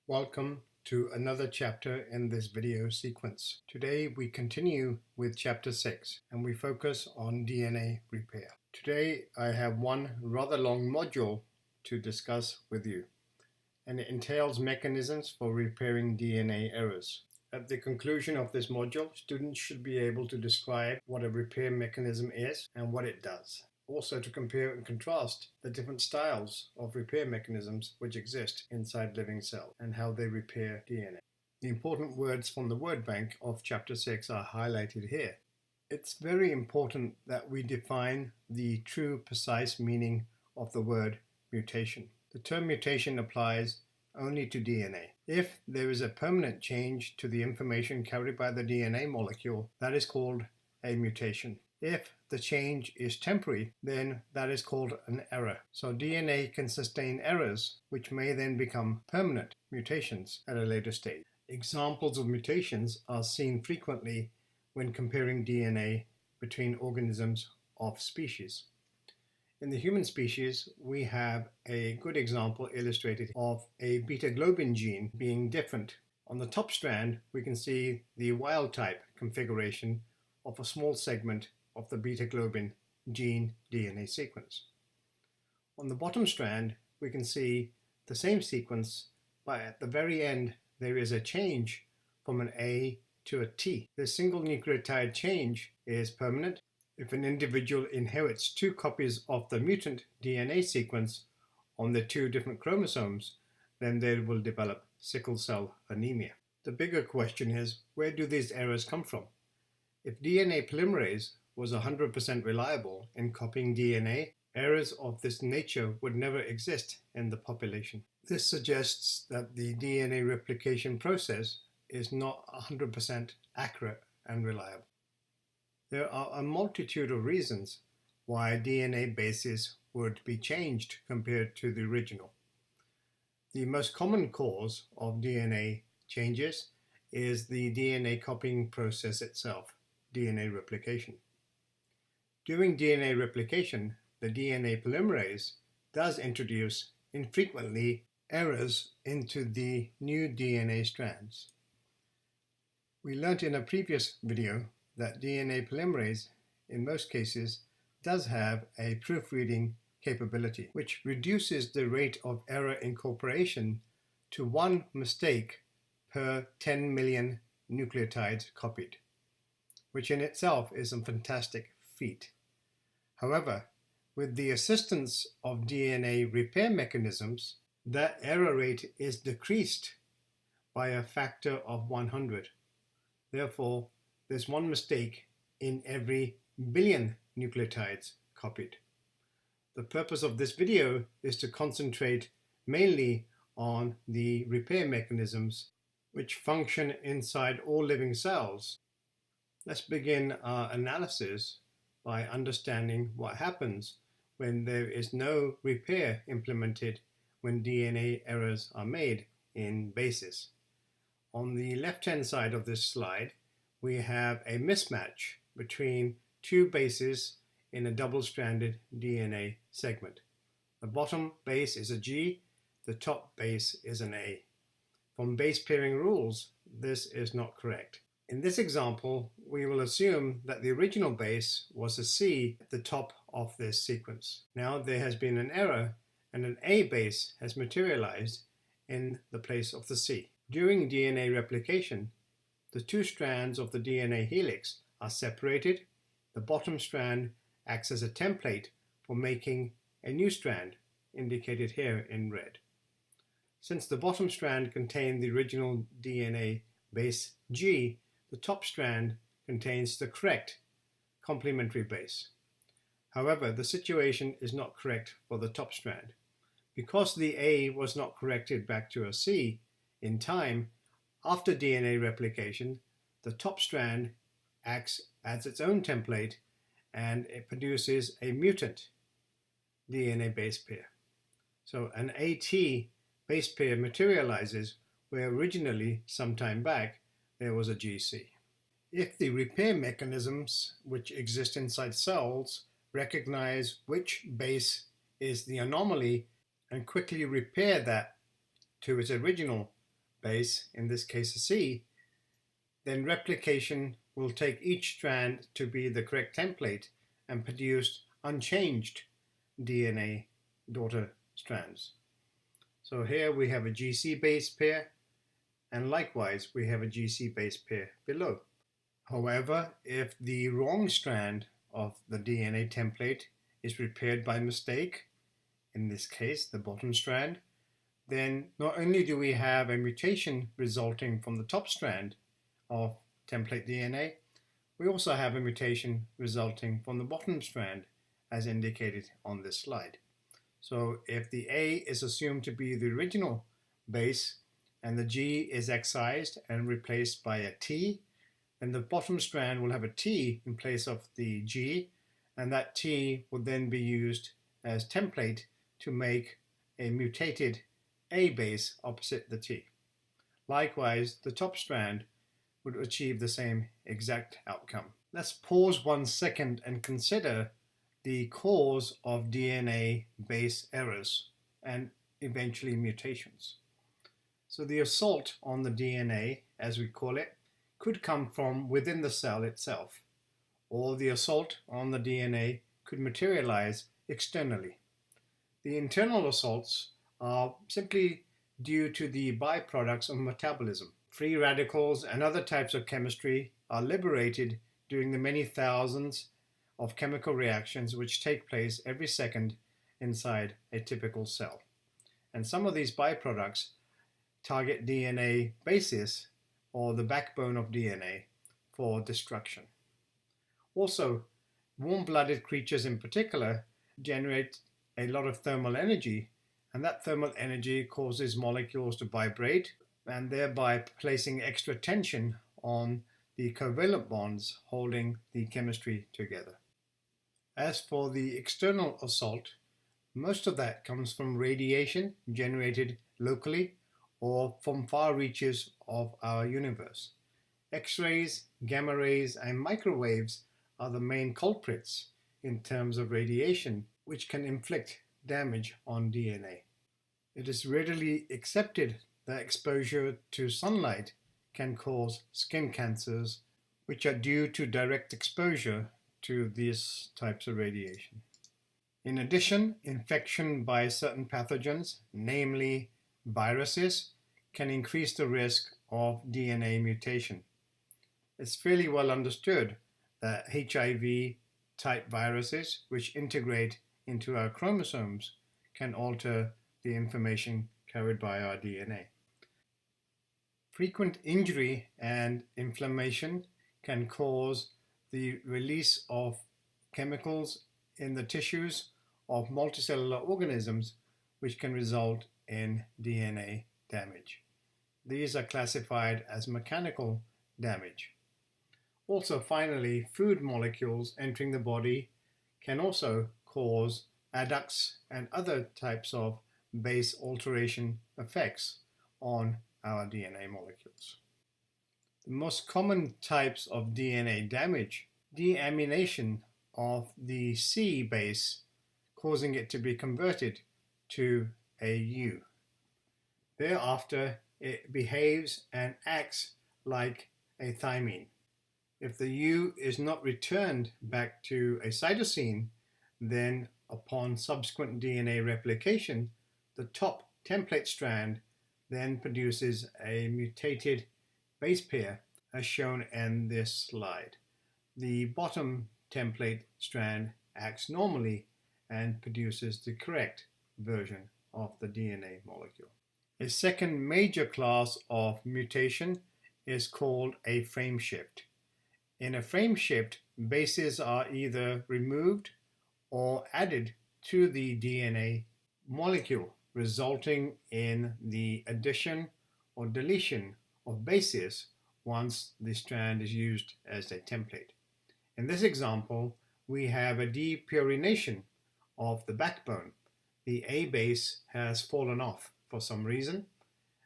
Welcome to another chapter in this video sequence. Today we continue with chapter 6 and we focus on DNA repair. Today I have one rather long module to discuss with you, and it entails mechanisms for repairing DNA errors. At the conclusion of this module, students should be able to describe what a repair mechanism is and what it does. Also to compare and contrast the different styles of repair mechanisms which exist inside living cells and how they repair DNA. The important words from the word bank of chapter 6 are highlighted here. It's very important that we define the true precise meaning of the word mutation. The term mutation applies only to DNA. If there is a permanent change to the information carried by the DNA molecule, that is called a mutation. If the change is temporary, then that is called an error. So DNA can sustain errors, which may then become permanent mutations at a later stage. Examples of mutations are seen frequently when comparing DNA between organisms of species. In the human species, we have a good example illustrated of a beta-globin gene being different. On the top strand, we can see the wild-type configuration of a small segment of the beta-globin gene DNA sequence. On the bottom strand, we can see the same sequence, but at the very end, there is a change from an A to a T. This single nucleotide change is permanent. If an individual inherits two copies of the mutant DNA sequence on the two different chromosomes, then they will develop sickle cell anemia. The bigger question is, where do these errors come from? If DNA polymerase was 100% reliable in copying DNA, errors of this nature would never exist in the population. This suggests that the DNA replication process is not 100% accurate and reliable. There are a multitude of reasons why DNA bases would be changed compared to the original. The most common cause of DNA changes is the DNA copying process itself, DNA replication. During DNA replication, the DNA polymerase does introduce infrequently errors into the new DNA strands. We learnt in a previous video that DNA polymerase, in most cases, does have a proofreading capability, which reduces the rate of error incorporation to one mistake per 10 million nucleotides copied, which in itself is a fantastic feat. However, with the assistance of DNA repair mechanisms, that error rate is decreased by a factor of 100. Therefore, there's one mistake in every billion nucleotides copied. The purpose of this video is to concentrate mainly on the repair mechanisms which function inside all living cells. Let's begin our analysis by understanding what happens when there is no repair implemented when DNA errors are made in bases. On the left-hand side of this slide, we have a mismatch between two bases in a double-stranded DNA segment. The bottom base is a G, the top base is an A. From base pairing rules, this is not correct. In this example, we will assume that the original base was a C at the top of this sequence. Now there has been an error and an A base has materialized in the place of the C. During DNA replication, the two strands of the DNA helix are separated. The bottom strand acts as a template for making a new strand, indicated here in red. Since the bottom strand contained the original DNA base G, the top strand contains the correct complementary base. However, the situation is not correct for the top strand. Because the A was not corrected back to a C in time, after DNA replication, the top strand acts as its own template and it produces a mutant DNA base pair. So an AT base pair materializes where originally, some time back, there was a GC. If the repair mechanisms which exist inside cells recognize which base is the anomaly and quickly repair that to its original base, in this case a C, then replication will take each strand to be the correct template and produce unchanged DNA daughter strands. So here we have a GC base pair, and likewise we have a GC base pair below. However, if the wrong strand of the DNA template is repaired by mistake, in this case the bottom strand, then not only do we have a mutation resulting from the top strand of template DNA, we also have a mutation resulting from the bottom strand as indicated on this slide. So if the A is assumed to be the original base and the G is excised and replaced by a T, then the bottom strand will have a T in place of the G, and that T will then be used as template to make a mutated A base opposite the T. Likewise, the top strand would achieve the same exact outcome. Let's pause 1 second and consider the cause of DNA base errors and eventually mutations. So the assault on the DNA, as we call it, could come from within the cell itself, or the assault on the DNA could materialize externally. The internal assaults are simply due to the byproducts of metabolism. Free radicals and other types of chemistry are liberated during the many thousands of chemical reactions which take place every second inside a typical cell. And some of these byproducts target DNA bases, or the backbone of DNA, for destruction. Also, warm-blooded creatures in particular generate a lot of thermal energy, and that thermal energy causes molecules to vibrate and thereby placing extra tension on the covalent bonds holding the chemistry together. As for the external assault, most of that comes from radiation generated locally or from far reaches of our universe. X-rays, gamma rays, and microwaves are the main culprits in terms of radiation, which can inflict damage on DNA. It is readily accepted that exposure to sunlight can cause skin cancers, which are due to direct exposure to these types of radiation. In addition, infection by certain pathogens, namely viruses, can increase the risk of DNA mutation. It's fairly well understood that HIV-type viruses, which integrate into our chromosomes, can alter the information carried by our DNA. Frequent injury and inflammation can cause the release of chemicals in the tissues of multicellular organisms, which can result in DNA damage. These are classified as mechanical damage. Also, finally, food molecules entering the body can also cause adducts and other types of base alteration effects on our DNA molecules. The most common types of DNA damage: deamination of the C base, causing it to be converted to a U. Thereafter, it behaves and acts like a thymine. If the U is not returned back to a cytosine, then upon subsequent DNA replication, the top template strand then produces a mutated base pair as shown in this slide. The bottom template strand acts normally and produces the correct version of the DNA molecule. A second major class of mutation is called a frameshift. In a frameshift, bases are either removed or added to the DNA molecule, resulting in the addition or deletion of bases once the strand is used as a template. In this example, we have a depurination of the backbone. The A base has fallen off for some reason,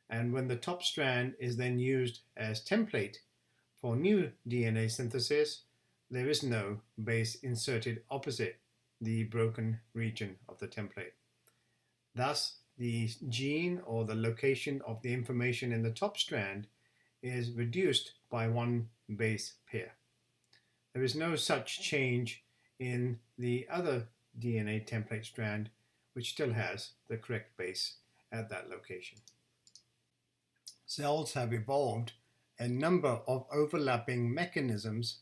and when the top strand is then used as template for new DNA synthesis, there is no base inserted opposite the broken region of the template. Thus, the gene or the location of the information in the top strand is reduced by one base pair. There is no such change in the other DNA template strand, which still has the correct base at that location. Cells have evolved a number of overlapping mechanisms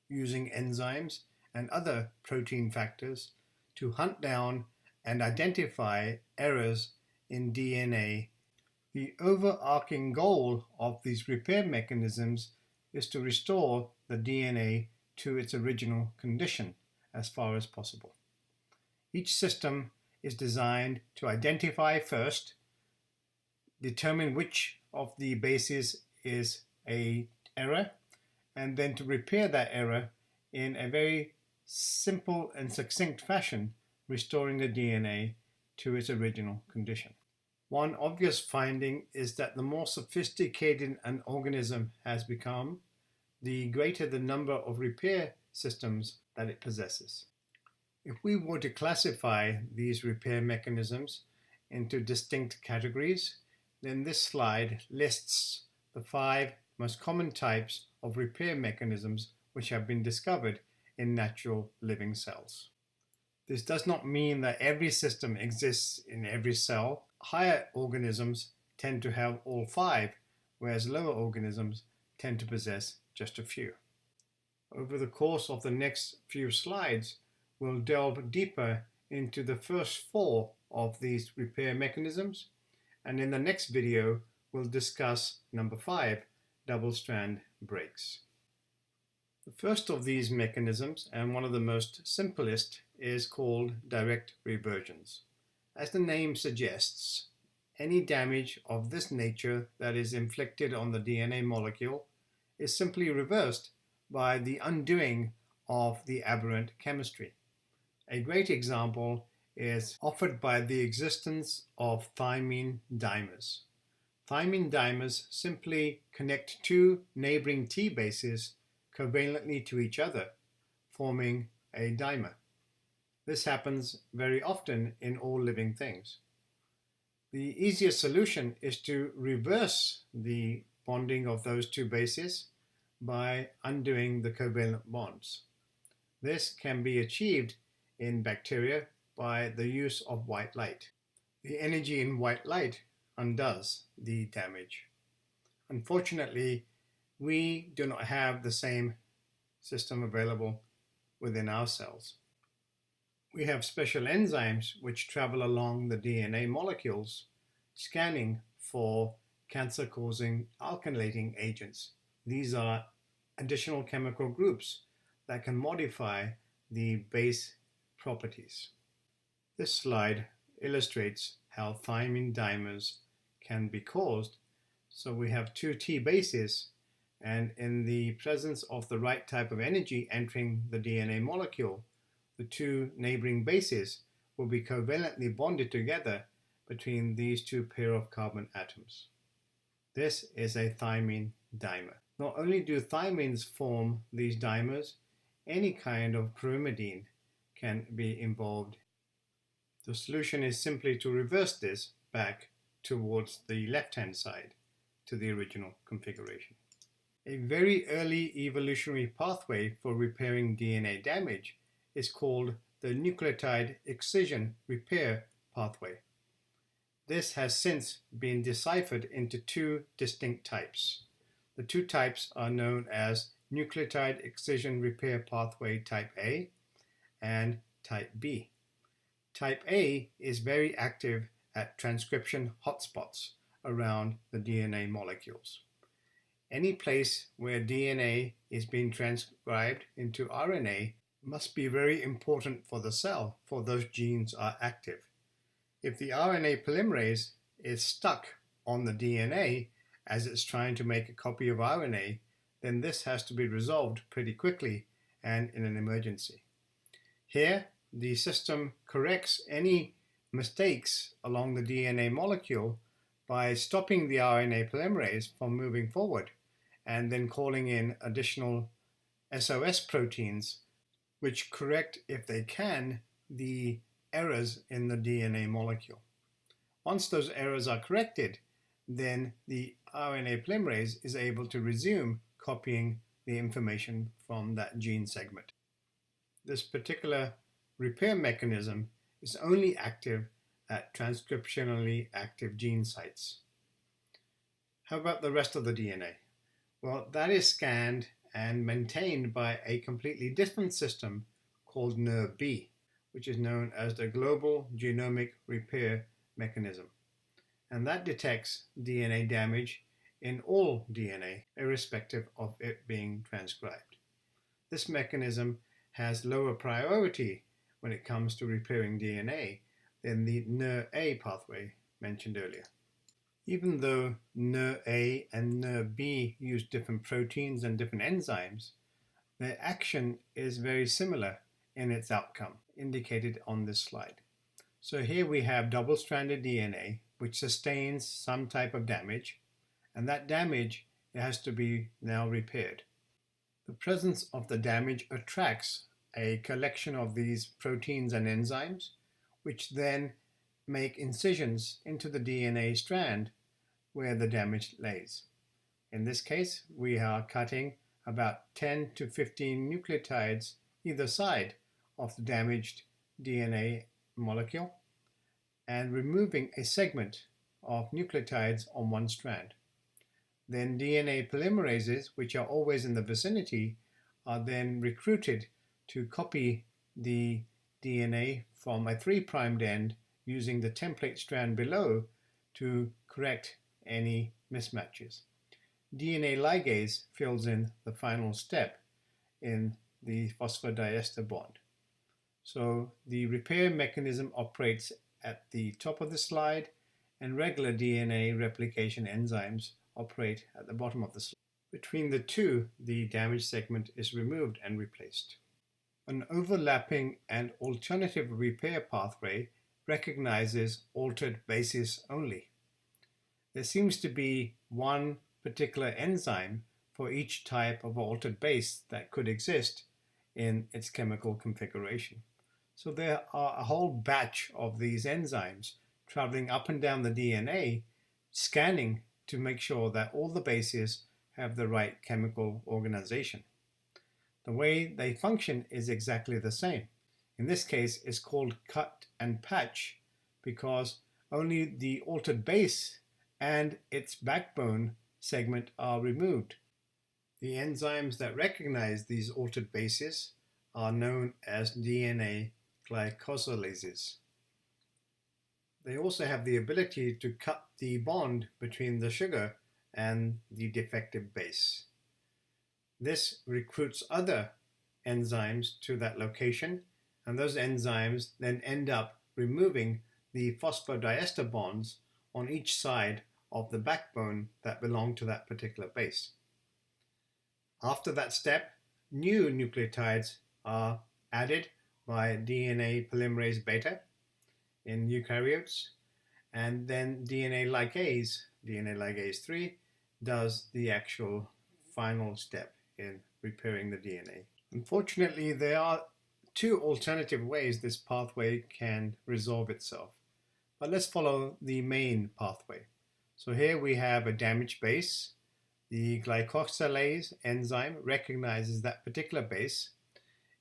using enzymes and other protein factors to hunt down and identify errors in DNA. The overarching goal of these repair mechanisms is to restore the DNA to its original condition as far as possible. Each system is designed to identify first, determine which of the bases is an error, and then to repair that error in a very simple and succinct fashion, restoring the DNA to its original condition. One obvious finding is that the more sophisticated an organism has become, the greater the number of repair systems that it possesses. If we were to classify these repair mechanisms into distinct categories, then this slide lists the 5 most common types of repair mechanisms which have been discovered in natural living cells. This does not mean that every system exists in every cell. Higher organisms tend to have all 5, whereas lower organisms tend to possess just a few. Over the course of the next few slides, we'll delve deeper into the first 4 of these repair mechanisms, and in the next video, we'll discuss number 5, double-strand breaks. The first of these mechanisms, and one of the most simplest, is called direct reversions. As the name suggests, any damage of this nature that is inflicted on the DNA molecule is simply reversed by the undoing of the aberrant chemistry. A great example is offered by the existence of thymine dimers. Thymine dimers simply connect 2 neighboring T bases covalently to each other, forming a dimer. This happens very often in all living things. The easiest solution is to reverse the bonding of those 2 bases by undoing the covalent bonds. This can be achieved in bacteria by the use of white light. The energy in white light undoes the damage. Unfortunately, we do not have the same system available within our cells. We have special enzymes which travel along the DNA molecules, scanning for cancer-causing alkylating agents. These are additional chemical groups that can modify the base properties. This slide illustrates how thymine dimers can be caused. So we have 2 T bases, and in the presence of the right type of energy entering the DNA molecule, the 2 neighboring bases will be covalently bonded together between these 2 pair of carbon atoms. This is a thymine dimer. Not only do thymines form these dimers, any kind of pyrimidine can be involved. The solution is simply to reverse this back towards the left-hand side to the original configuration. A very early evolutionary pathway for repairing DNA damage is called the nucleotide excision repair pathway. This has since been deciphered into 2 distinct types. The 2 types are known as nucleotide excision repair pathway type A and type B. Type A is very active at transcription hotspots around the DNA molecules. Any place where DNA is being transcribed into RNA must be very important for the cell, for those genes are active. If the RNA polymerase is stuck on the DNA as it's trying to make a copy of RNA, then this has to be resolved pretty quickly and in an emergency. Here, the system corrects any mistakes along the DNA molecule by stopping the RNA polymerase from moving forward and then calling in additional SOS proteins which correct, if they can, the errors in the DNA molecule. Once those errors are corrected, then the RNA polymerase is able to resume copying the information from that gene segment. This particular repair mechanism is only active at transcriptionally active gene sites. How about the rest of the DNA? Well, that is scanned and maintained by a completely different system called NERB, which is known as the Global Genomic Repair Mechanism. And that detects DNA damage in all DNA, irrespective of it being transcribed. This mechanism has lower priority when it comes to repairing DNA than the NER-A pathway mentioned earlier. Even though NER-A and NER-B use different proteins and different enzymes, their action is very similar in its outcome, indicated on this slide. So here we have double-stranded DNA, which sustains some type of damage, and that damage has to be now repaired. The presence of the damage attracts a collection of these proteins and enzymes, which then make incisions into the DNA strand where the damage lays. In this case, we are cutting about 10 to 15 nucleotides either side of the damaged DNA molecule and removing a segment of nucleotides on one strand. Then DNA polymerases, which are always in the vicinity, are then recruited to copy the DNA from a 3' end using the template strand below to correct any mismatches. DNA ligase fills in the final step in the phosphodiester bond. So the repair mechanism operates at the top of the slide, and regular DNA replication enzymes operate at the bottom of the slide. Between the two, the damaged segment is removed and replaced. An overlapping and alternative repair pathway recognizes altered bases only. There seems to be one particular enzyme for each type of altered base that could exist in its chemical configuration. So there are a whole batch of these enzymes traveling up and down the DNA, scanning to make sure that all the bases have the right chemical organization. The way they function is exactly the same. In this case, it's called cut and patch because only the altered base and its backbone segment are removed. The enzymes that recognize these altered bases are known as DNA glycosylases. They also have the ability to cut the bond between the sugar and the defective base. This recruits other enzymes to that location, and those enzymes then end up removing the phosphodiester bonds on each side of the backbone that belong to that particular base. After that step, new nucleotides are added by DNA polymerase beta in eukaryotes, and then DNA ligase 3, does the actual final step in repairing the DNA. Unfortunately, there are two alternative ways this pathway can resolve itself, but let's follow the main pathway. So here we have a damaged base. The glycosylase enzyme recognizes that particular base.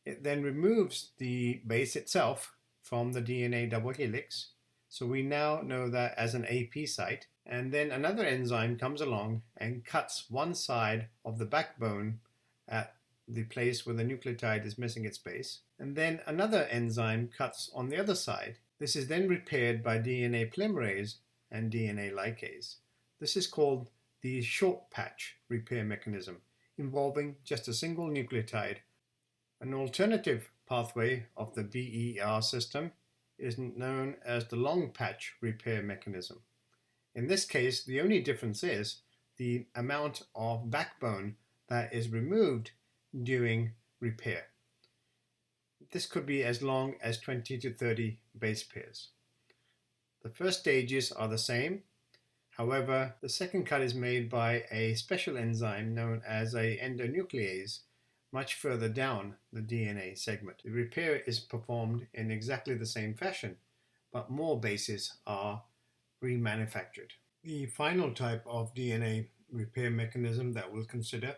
It then removes the base itself from the DNA double helix. So we now know that as an AP site. And then another enzyme comes along and cuts one side of the backbone at the place where the nucleotide is missing its base. And then another enzyme cuts on the other side. This is then repaired by DNA polymerase and DNA ligase. This is called the short patch repair mechanism, involving just a single nucleotide. An alternative pathway of the BER system is known as the long patch repair mechanism. In this case, the only difference is the amount of backbone that is removed during repair. This could be as long as 20 to 30 base pairs. The first stages are the same. However, the second cut is made by a special enzyme known as an endonuclease much further down the DNA segment. The repair is performed in exactly the same fashion, but more bases are remanufactured. The final type of DNA repair mechanism that we'll consider,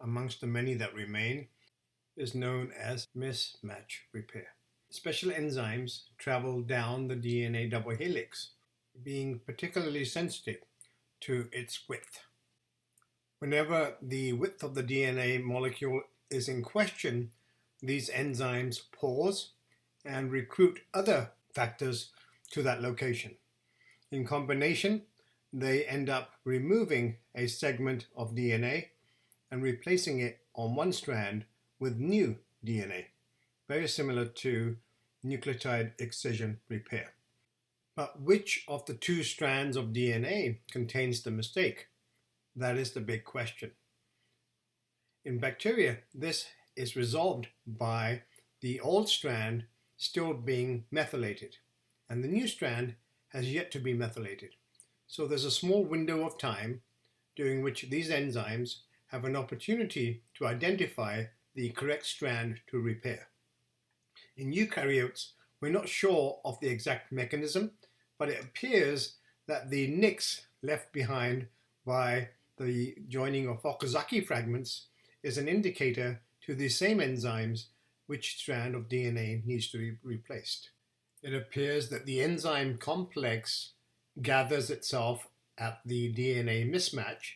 amongst the many that remain, is known as mismatch repair. Special enzymes travel down the DNA double helix, being particularly sensitive to its width. Whenever the width of the DNA molecule is in question, these enzymes pause and recruit other factors to that location. In combination, they end up removing a segment of DNA and replacing it on one strand with new DNA, very similar to nucleotide excision repair. But which of the two strands of DNA contains the mistake? That is the big question. In bacteria, this is resolved by the old strand still being methylated, and the new strand has yet to be methylated. So there's a small window of time during which these enzymes have an opportunity to identify the correct strand to repair. In eukaryotes, we're not sure of the exact mechanism, but it appears that the nicks left behind by the joining of Okazaki fragments is an indicator to the same enzymes which strand of DNA needs to be replaced. It appears that the enzyme complex gathers itself at the DNA mismatch,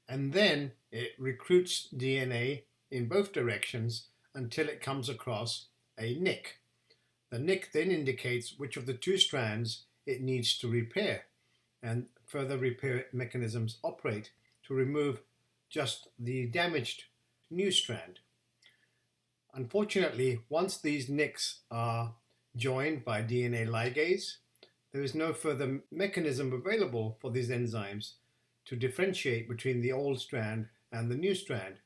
and then it recruits DNA in both directions until it comes across a nick. The nick then indicates which of the two strands it needs to repair, and further repair mechanisms operate to remove just the damaged new strand. Unfortunately, once these nicks are joined by DNA ligase, there is no further mechanism available for these enzymes to differentiate between the old strand and the new strand.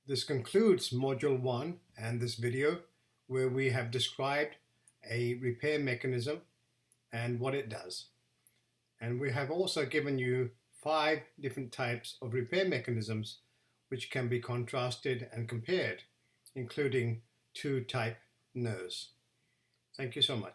This concludes Module 1 and this video, where we have described a repair mechanism and what it does. And we have also given you 5 different types of repair mechanisms which can be contrasted and compared, including 2 type NERs. Thank you so much.